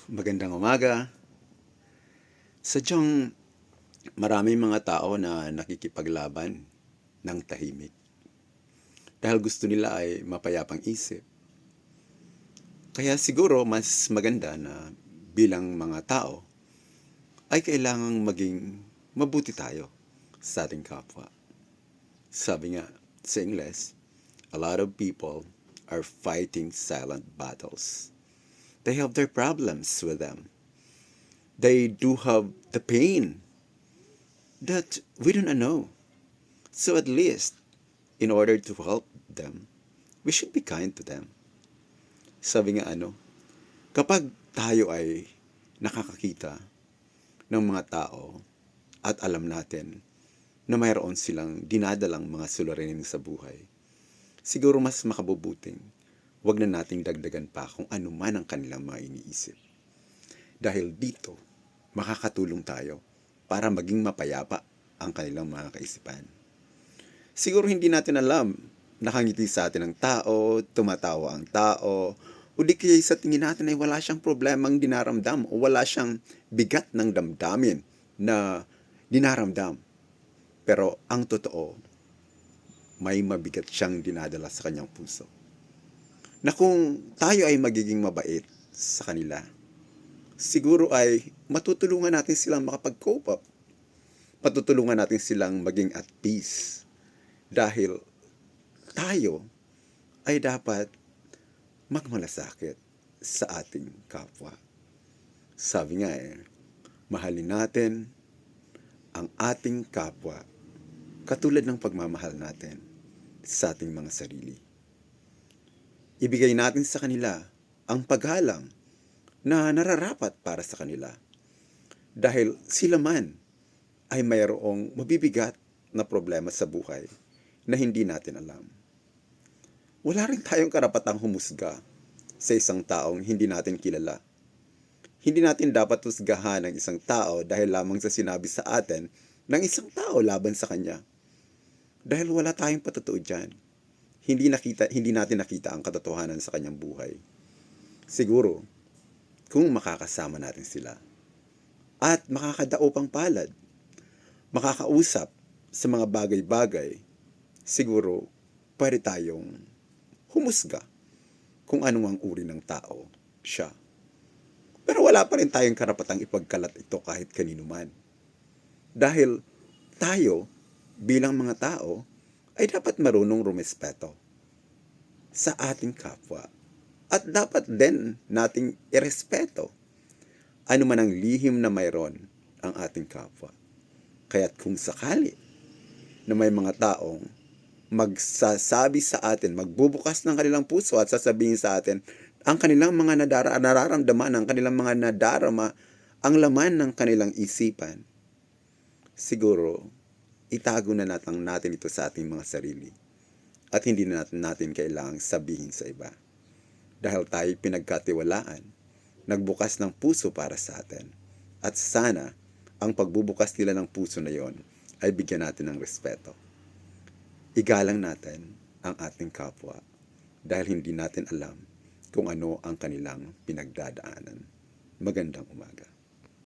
Magandang umaga. Sadyang maraming mga tao na nakikipaglaban ng tahimik dahil gusto nila ay mapayapang isip. Kaya siguro mas maganda na bilang mga tao ay kailangang maging mabuti tayo sa ating kapwa. Sabi nga sa Ingles, a lot of people are fighting silent battles. They have their problems with them. They do have the pain that we don't know. So at least, in order to help them, we should be kind to them. Sabi nga kapag tayo ay nakakakita ng mga tao at alam natin na mayroon silang dinadalang mga suliranin sa buhay, siguro mas makabubuting wag na nating dagdagan pa kung ano man ang kanilang mga iniisip. Dahil dito, makakatulong tayo para maging mapayapa ang kanilang mga kaisipan. Siguro hindi natin alam, nakangiti sa atin ang tao, tumatawa ang tao, o di kaya sa tingin natin ay wala siyang problemang dinaramdam o wala siyang bigat ng damdamin na dinaramdam. Pero ang totoo, may mabigat siyang dinadala sa kanyang puso. Na kung tayo ay magiging mabait sa kanila, siguro ay matutulungan natin silang makapag-cope up. Matutulungan natin silang maging at peace. Dahil tayo ay dapat magmalasakit sa ating kapwa. Sabi nga mahalin natin ang ating kapwa katulad ng pagmamahal natin sa ating mga sarili. Ibigay natin sa kanila ang paggalang na nararapat para sa kanila. Dahil sila man ay mayroong mabibigat na problema sa buhay na hindi natin alam. Wala rin tayong karapatang humusga sa isang taong hindi natin kilala. Hindi natin dapat husgahan ang isang tao dahil lamang sa sinabi sa atin ng isang tao laban sa kanya. Dahil wala tayong patotoo dyan. Hindi natin nakita ang katotohanan sa kanyang buhay. Siguro, kung makakasama natin sila at makakadaupang palad, makakausap sa mga bagay-bagay, siguro pwede tayong humusga kung ano ang uri ng tao siya. Pero wala pa rin tayong karapatang ipagkalat ito kahit kanino man. Dahil tayo, bilang mga tao, ay dapat marunong rumespeto sa ating kapwa. At dapat din nating irespeto ano man ang lihim na mayroon ang ating kapwa. Kaya't kung sakali na may mga taong magsasabi sa atin, magbubukas ng kanilang puso at sasabihin sa atin ang kanilang mga nararamdaman, ang kanilang mga nadarama, ang laman ng kanilang isipan, siguro itago na natin ito sa ating mga sarili at hindi na natin kailangang sabihin sa iba. Dahil tayo pinagkatiwalaan, nagbukas ng puso para sa atin. At sana, ang pagbubukas nila ng puso na yon ay bigyan natin ng respeto. Igalang natin ang ating kapwa dahil hindi natin alam kung ano ang kanilang pinagdadaanan. Magandang umaga.